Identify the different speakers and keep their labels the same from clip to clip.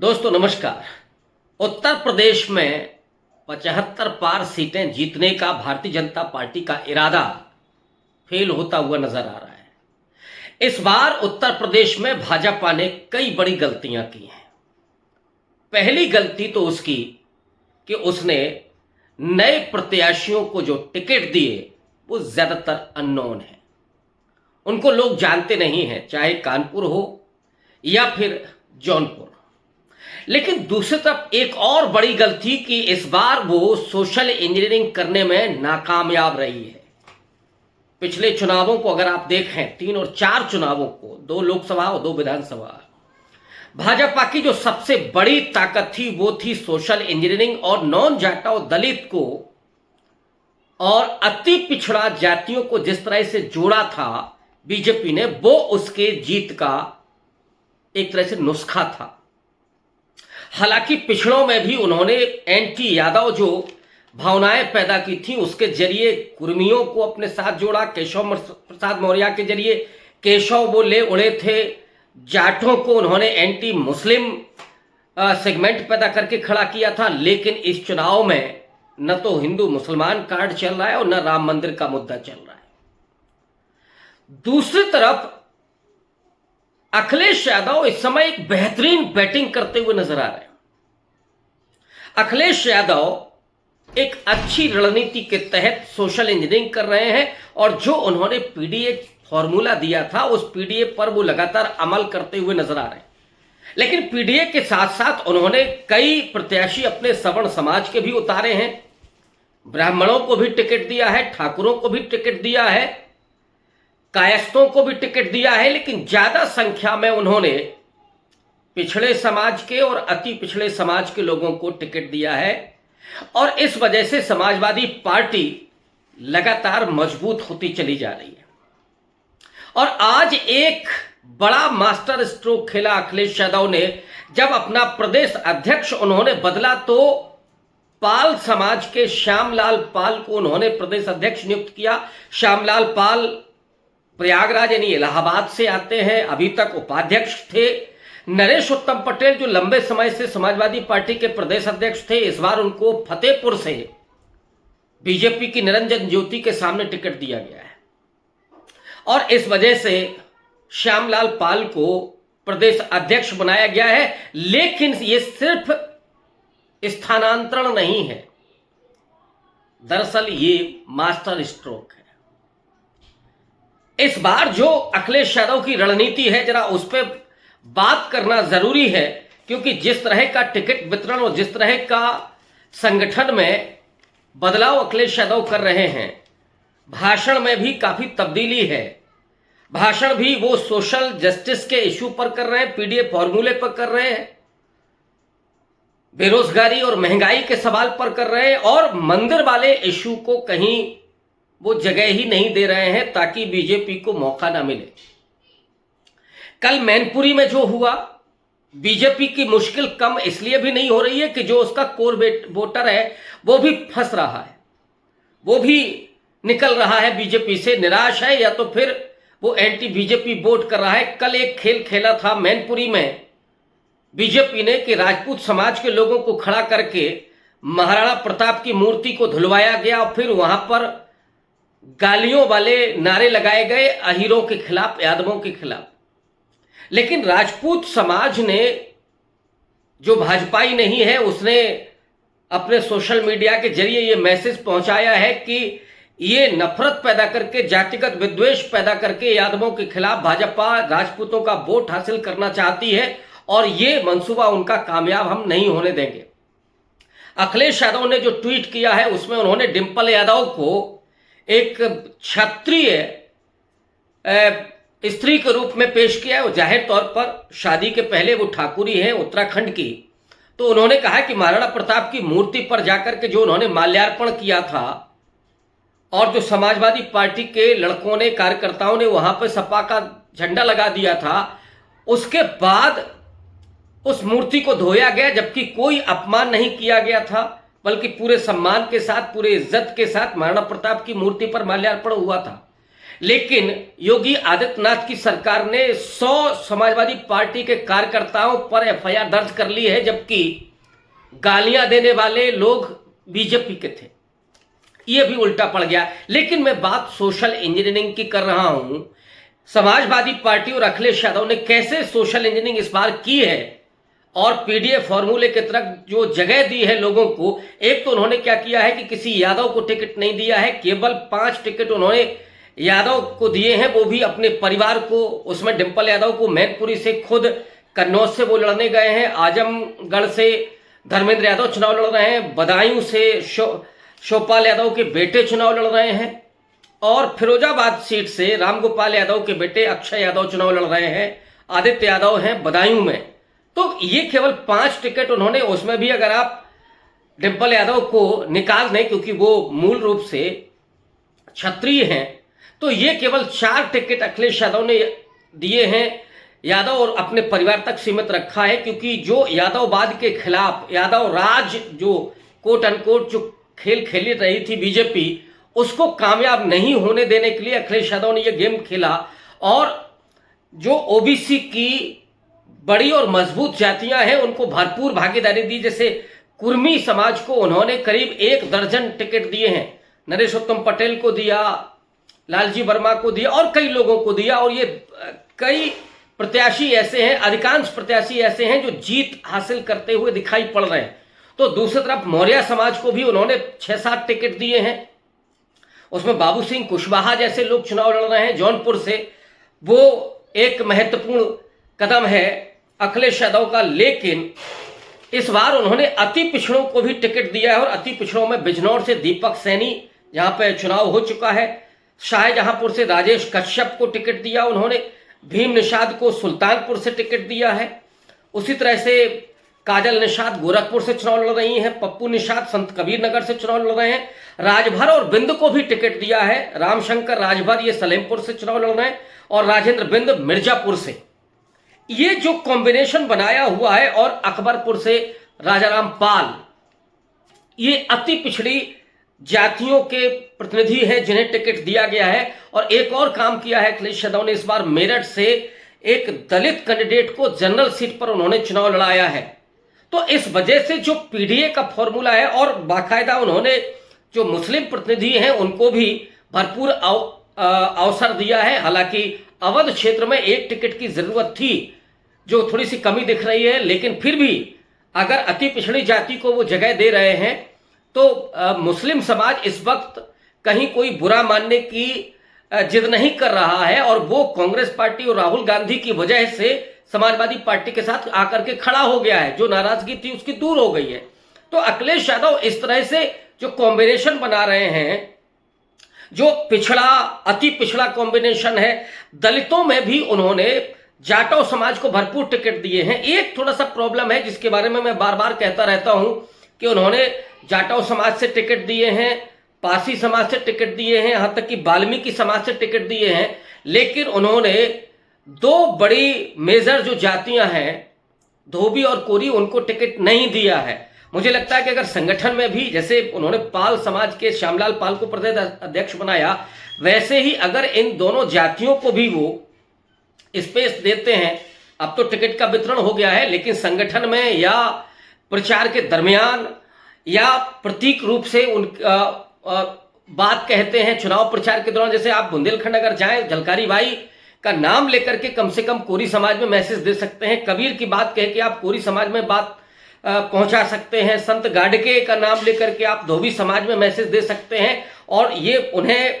Speaker 1: दोस्तों नमस्कार। उत्तर प्रदेश में 75 पार सीटें जीतने का भारतीय जनता पार्टी का इरादा फेल होता हुआ नजर आ रहा है। इस बार उत्तर प्रदेश में भाजपा ने कई बड़ी गलतियां की हैं। पहली गलती तो उसकी कि उसने नए प्रत्याशियों को जो टिकट दिए वो ज्यादातर अननोन है, उनको लोग जानते नहीं हैं, चाहे कानपुर हो या फिर जौनपुर। लेकिन दूसरी तरफ एक और बड़ी गलती कि इस बार वो सोशल इंजीनियरिंग करने में नाकामयाब रही है। पिछले चुनावों को अगर आप देखें, 3 और 4 चुनावों को, 2 लोकसभा और 2 विधानसभा, भाजपा की जो सबसे बड़ी ताकत थी वो थी सोशल इंजीनियरिंग और नॉन जाटा और दलित को और अति पिछड़ा जातियों को जिस तरह से जोड़ा था बीजेपी ने, वो उसके जीत का एक तरह से नुस्खा था। हालांकि पिछड़ों में भी उन्होंने एंटी यादव जो भावनाएं पैदा की थी उसके जरिए कुर्मियों को अपने साथ जोड़ा। केशव प्रसाद मौर्य के जरिए केशव वो ले उड़े थे। जाटों को उन्होंने एंटी मुस्लिम सेगमेंट पैदा करके खड़ा किया था। लेकिन इस चुनाव में न तो हिंदू मुसलमान कार्ड चल रहा है और न राम मंदिर का मुद्दा चल रहा है। दूसरी तरफ अखिलेश यादव इस समय एक बेहतरीन बैटिंग करते हुए नजर आ रहे हैं। अखिलेश यादव एक अच्छी रणनीति के तहत सोशल इंजीनियरिंग कर रहे हैं और जो उन्होंने पीडीए फॉर्मूला दिया था उस पीडीए पर वो लगातार अमल करते हुए नजर आ रहे हैं। लेकिन पीडीए के साथ साथ उन्होंने कई प्रत्याशी अपने सवर्ण समाज के भी उतारे हैं। ब्राह्मणों को भी टिकट दिया है, ठाकुरों को भी टिकट दिया है, कायस्थों को भी टिकट दिया है। लेकिन ज्यादा संख्या में उन्होंने पिछड़े समाज के और अति पिछड़े समाज के लोगों को टिकट दिया है और इस वजह से समाजवादी पार्टी लगातार मजबूत होती चली जा रही है। और आज एक बड़ा मास्टर स्ट्रोक खेला अखिलेश यादव ने, जब अपना प्रदेश अध्यक्ष उन्होंने बदला तो पाल समाज के श्यामलाल पाल को उन्होंने प्रदेश अध्यक्ष नियुक्त किया। श्यामलाल पाल प्रयागराज यानी इलाहाबाद से आते हैं, अभी तक उपाध्यक्ष थे। नरेश उत्तम पटेल जो लंबे समय से समाजवादी पार्टी के प्रदेश अध्यक्ष थे, इस बार उनको फतेहपुर से बीजेपी की निरंजन ज्योति के सामने टिकट दिया गया है और इस वजह से श्यामलाल पाल को प्रदेश अध्यक्ष बनाया गया है। लेकिन यह सिर्फ स्थानांतरण नहीं है, दरअसल ये मास्टर स्ट्रोक है। इस बार जो अखिलेश यादव की रणनीति है, जरा उस पर बात करना जरूरी है, क्योंकि जिस तरह का टिकट वितरण और जिस तरह का संगठन में बदलाव अखिलेश यादव कर रहे हैं, भाषण में भी काफी तब्दीली है। भाषण भी वो सोशल जस्टिस के इश्यू पर कर रहे हैं, पीडीए फॉर्मूले पर कर रहे हैं, बेरोजगारी और महंगाई के सवाल पर कर रहे हैं और मंदिर वाले इश्यू को कहीं वो जगह ही नहीं दे रहे हैं ताकि बीजेपी को मौका ना मिले। कल मैनपुरी में जो हुआ, बीजेपी की मुश्किल कम इसलिए भी नहीं हो रही है कि जो उसका कोर वोटर है वो भी फंस रहा है, वो भी निकल रहा है बीजेपी से, निराश है या तो फिर वो एंटी बीजेपी वोट कर रहा है। कल एक खेल खेला था मैनपुरी में बीजेपी ने कि राजपूत समाज के लोगों को खड़ा करके महाराणा प्रताप की मूर्ति को धुलवाया गया और फिर वहां पर गालियों वाले नारे लगाए गए अहीरों के खिलाफ, यादवों के खिलाफ। लेकिन राजपूत समाज ने, जो भाजपाई नहीं है, उसने अपने सोशल मीडिया के जरिए ये मैसेज पहुंचाया है कि ये नफरत पैदा करके, जातिगत विद्वेष पैदा करके यादवों के खिलाफ भाजपा राजपूतों का वोट हासिल करना चाहती है और ये मंसूबा उनका कामयाब हम नहीं होने देंगे। अखिलेश यादव ने जो ट्वीट किया है उसमें उन्होंने डिंपल यादव को एक क्षत्रिय स्त्री के रूप में पेश किया है। वो जाहिर तौर पर शादी के पहले वो ठाकुरी है उत्तराखंड की, तो उन्होंने कहा कि महाराणा प्रताप की मूर्ति पर जाकर के जो उन्होंने माल्यार्पण किया था और जो समाजवादी पार्टी के लड़कों ने, कार्यकर्ताओं ने वहां पर सपा का झंडा लगा दिया था, उसके बाद उस मूर्ति को धोया गया, जबकि कोई अपमान नहीं किया गया था, बल्कि पूरे सम्मान के साथ, पूरे इज्जत के साथ महाराणा प्रताप की मूर्ति पर माल्यार्पण हुआ था। लेकिन योगी आदित्यनाथ की सरकार ने 100 समाजवादी पार्टी के कार्यकर्ताओं पर एफआईआर दर्ज कर ली है, जबकि गालियां देने वाले लोग बीजेपी के थे। ये भी उल्टा पड़ गया। लेकिन मैं बात सोशल इंजीनियरिंग की कर रहा हूं। समाजवादी पार्टी और अखिलेश यादव ने कैसे सोशल इंजीनियरिंग इस बार की है और पीडीएफ फॉर्मूले की तरफ जो जगह दी है लोगों को। एक तो उन्होंने क्या किया है कि किसी यादव को टिकट नहीं दिया है, केवल 5 टिकट उन्होंने यादव को दिए हैं, वो भी अपने परिवार को। उसमें डिंपल यादव को मैनपुरी से, खुद कन्नौज से वो लड़ने गए हैं, आजमगढ़ से धर्मेंद्र यादव चुनाव लड़ रहे हैं, बदायूं से शिवपाल यादव के बेटे चुनाव लड़ रहे हैं, और फिरोजाबाद सीट से रामगोपाल यादव के बेटे अक्षय यादव चुनाव लड़ रहे हैं। आदित्य यादव हैं बदायूं में। तो ये केवल 5 टिकट उन्होंने, उसमें भी अगर आप डिंपल यादव को निकाल दें क्योंकि वो मूल रूप से क्षत्रिय हैं, तो ये केवल 4 टिकट अखिलेश यादव ने दिए हैं यादव और अपने परिवार तक सीमित रखा है। क्योंकि जो यादववाद के खिलाफ यादव राज जो कोट अनकोट जो खेल खेली रही थी बीजेपी, उसको कामयाब नहीं होने देने के लिए अखिलेश यादव ने यह गेम खेला और जो ओबीसी की बड़ी और मजबूत जातियां हैं उनको भरपूर भागीदारी दी। जैसे कुर्मी समाज को उन्होंने करीब 1 दर्जन टिकट दिए हैं, नरेश उत्तम पटेल को दिया, लालजी वर्मा को दिया और कई लोगों को दिया। और ये कई प्रत्याशी ऐसे हैं, अधिकांश प्रत्याशी ऐसे हैं जो जीत हासिल करते हुए दिखाई पड़ रहे हैं। तो दूसरी तरफ मौर्य समाज को भी उन्होंने 6-7 टिकट दिए हैं, उसमें बाबू सिंह कुशवाहा जैसे लोग चुनाव लड़ रहे हैं जौनपुर से। वो एक महत्वपूर्ण कदम है अखिलेश यादव का। लेकिन इस बार उन्होंने अति पिछड़ों को भी टिकट दिया है और अति पिछड़ों में बिजनौर से दीपक सैनी, जहां पर चुनाव हो चुका है, शाहजहांपुर से राजेश कश्यप को टिकट दिया उन्होंने, भीम निषाद को सुल्तानपुर से टिकट दिया है, उसी तरह से काजल निषाद गोरखपुर से चुनाव लड़ रही हैं, पप्पू निषाद संत कबीर नगर से चुनाव लड़ रहे हैं, राजभर और बिंद को भी टिकट दिया है, रामशंकर राजभर ये सलेमपुर से चुनाव लड़ रहे हैं और राजेंद्र बिंद मिर्जापुर से। ये जो कॉम्बिनेशन बनाया हुआ है, और अकबरपुर से राजाराम पाल, ये अति पिछड़ी जातियों के प्रतिनिधि हैं जिन्हें टिकट दिया गया है। और एक और काम किया है अखिलेश यादव ने, इस बार मेरठ से एक दलित कैंडिडेट को जनरल सीट पर उन्होंने चुनाव लड़ाया है। तो इस वजह से जो पीडीए का फॉर्मूला है, और बाकायदा उन्होंने जो मुस्लिम प्रतिनिधि हैं उनको भी भरपूर अवसर दिया है। हालांकि अवध क्षेत्र में 1 टिकट की जरूरत थी जो थोड़ी सी कमी दिख रही है, लेकिन फिर भी अगर अति पिछड़ी जाति को वो जगह दे रहे हैं तो मुस्लिम समाज इस वक्त कहीं कोई बुरा मानने की जिद नहीं कर रहा है, और वो कांग्रेस पार्टी और राहुल गांधी की वजह से समाजवादी पार्टी के साथ आकर के खड़ा हो गया है। जो नाराजगी थी उसकी दूर हो गई है। तो अखिलेश यादव इस तरह से जो कॉम्बिनेशन बना रहे हैं, जो पिछड़ा अति पिछड़ा कॉम्बिनेशन है, दलितों में भी उन्होंने जाटव समाज को भरपूर टिकट दिए हैं। एक थोड़ा सा प्रॉब्लम है जिसके बारे में मैं बार बार कहता रहता हूं कि उन्होंने जाटव समाज से टिकट दिए हैं, पासी समाज से टिकट दिए हैं, यहां तक कि वाल्मीकि समाज से टिकट दिए हैं, लेकिन उन्होंने 2 बड़ी मेजर जो जातियां हैं, धोबी और कोरी, उनको टिकट नहीं दिया है। मुझे लगता है कि अगर संगठन में भी, जैसे उन्होंने पाल समाज के श्यामलाल पाल को प्रदेश अध्यक्ष बनाया, वैसे ही अगर इन दोनों जातियों को भी वो स्पेस देते हैं, अब तो टिकट का वितरण हो गया है, लेकिन संगठन में या प्रचार के दरमियान या प्रतीक रूप से उन बात कहते हैं चुनाव प्रचार के दौरान। जैसे आप बुंदेलखंड अगर जाएं, झलकारी बाई का नाम लेकर के कम से कम कोरी समाज में मैसेज दे सकते हैं, कबीर की बात कह के आप कोरी समाज में बात पहुंचा सकते हैं, संत गाडगे का नाम लेकर के आप धोबी समाज में मैसेज दे सकते हैं। और ये उन्हें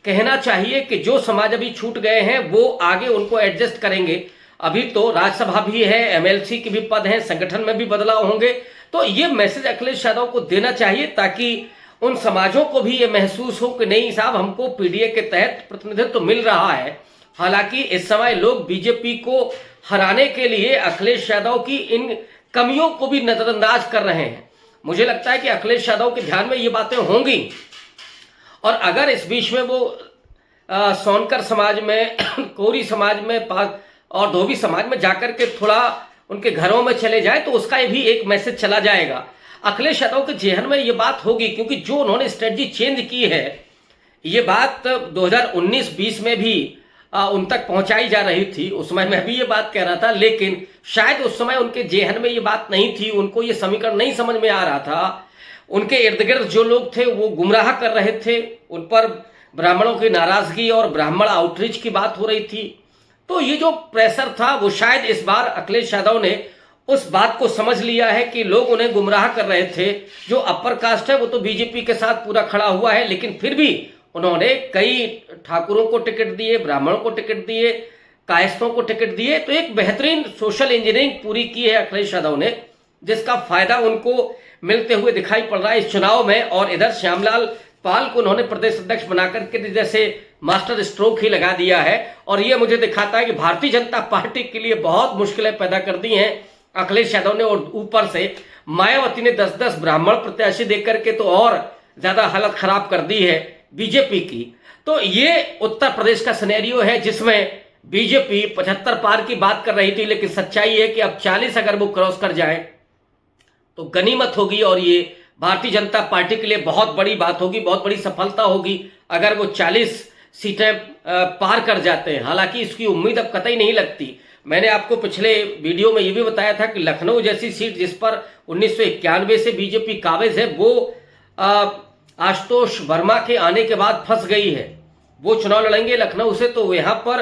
Speaker 1: कहना चाहिए कि जो समाज अभी छूट गए हैं वो आगे उनको एडजस्ट करेंगे। अभी तो राज्यसभा भी है, एमएलसी के भी पद हैं, संगठन में भी बदलाव होंगे। तो ये मैसेज अखिलेश यादव को देना चाहिए ताकि उन समाजों को भी ये महसूस हो कि नहीं साहब, हमको पीडीए के तहत प्रतिनिधित्व मिल रहा है। हालांकि इस समय लोग बीजेपी को हराने के लिए अखिलेश यादव की इन कमियों को भी नजरअंदाज कर रहे हैं। मुझे लगता है कि अखिलेश यादव के ध्यान में ये बातें होंगी, और अगर इस बीच में वो सोनकर समाज में, कोरी समाज में और धोबी समाज में जाकर के थोड़ा उनके घरों में चले जाए तो उसका भी एक मैसेज चला जाएगा। अखिलेश यादव के जेहन में ये बात होगी, क्योंकि जो उन्होंने स्ट्रेटजी चेंज की है, ये बात 2019-20 में भी उन तक पहुंचाई जा रही थी। उस समय मैं भी ये बात कह रहा था, लेकिन शायद उस समय उनके जेहन में ये बात नहीं थी, उनको ये समीकरण नहीं समझ में आ रहा था। उनके इर्द गिर्द जो लोग थे वो गुमराह कर रहे थे, उन पर ब्राह्मणों की नाराजगी और ब्राह्मण आउटरीच की बात हो रही थी। तो ये जो प्रेशर था वो शायद इस बार अखिलेश यादव ने उस बात को समझ लिया है कि लोग उन्हें गुमराह कर रहे थे। जो अपर कास्ट है वो तो बीजेपी के साथ पूरा खड़ा हुआ है, लेकिन फिर भी उन्होंने कई ठाकुरों को टिकट दिए, ब्राह्मणों को टिकट दिए, कायस्थों को टिकट दिए। तो एक बेहतरीन सोशल इंजीनियरिंग पूरी की है अखिलेश यादव ने, जिसका फायदा उनको मिलते हुए दिखाई पड़ रहा है इस चुनाव में। और इधर श्यामलाल पाल को उन्होंने प्रदेश अध्यक्ष बनाकर के जैसे मास्टर स्ट्रोक ही लगा दिया है। और ये मुझे दिखाता है कि भारतीय जनता पार्टी के लिए बहुत मुश्किलें पैदा कर दी हैं अखिलेश यादव ने। और ऊपर से मायावती ने 10-10 ब्राह्मण प्रत्याशी देकर के तो और ज्यादा हालत खराब कर दी है बीजेपी की। तो ये उत्तर प्रदेश का सिनेरियो है जिसमें बीजेपी 75 पार की बात कर रही थी, लेकिन सच्चाई है कि अब 40 अगर वो क्रॉस कर जाए तो गनीमत होगी और ये भारतीय जनता पार्टी के लिए बहुत बड़ी बात होगी, बहुत बड़ी सफलता होगी अगर वो 40 सीटें पार कर जाते हैं। हालांकि इसकी उम्मीद अब कतई नहीं लगती। मैंने आपको पिछले वीडियो में ये भी बताया था कि लखनऊ जैसी सीट जिस पर 1991 से बीजेपी काबिज है, वो आशुतोष वर्मा के आने के बाद फंस गई है। वो चुनाव लड़ेंगे लखनऊ से तो यहाँ पर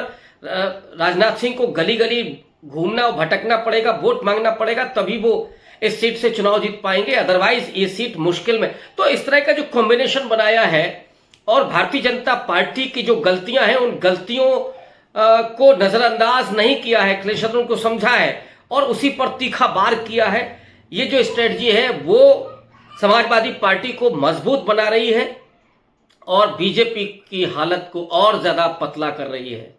Speaker 1: राजनाथ सिंह को गली गली घूमना और भटकना पड़ेगा, वोट मांगना पड़ेगा, तभी वो इस सीट से चुनाव जीत पाएंगे, अदरवाइज ये सीट मुश्किल में। तो इस तरह का जो कॉम्बिनेशन बनाया है और भारतीय जनता पार्टी की जो गलतियां हैं उन गलतियों को नजरअंदाज नहीं किया है, अखिलेश यादव को समझा है और उसी पर तीखा वार किया है। ये जो स्ट्रेटजी है वो समाजवादी पार्टी को मजबूत बना रही है और बीजेपी की हालत को और ज्यादा पतला कर रही है।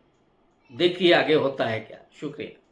Speaker 1: देखिए आगे होता है क्या। शुक्रिया।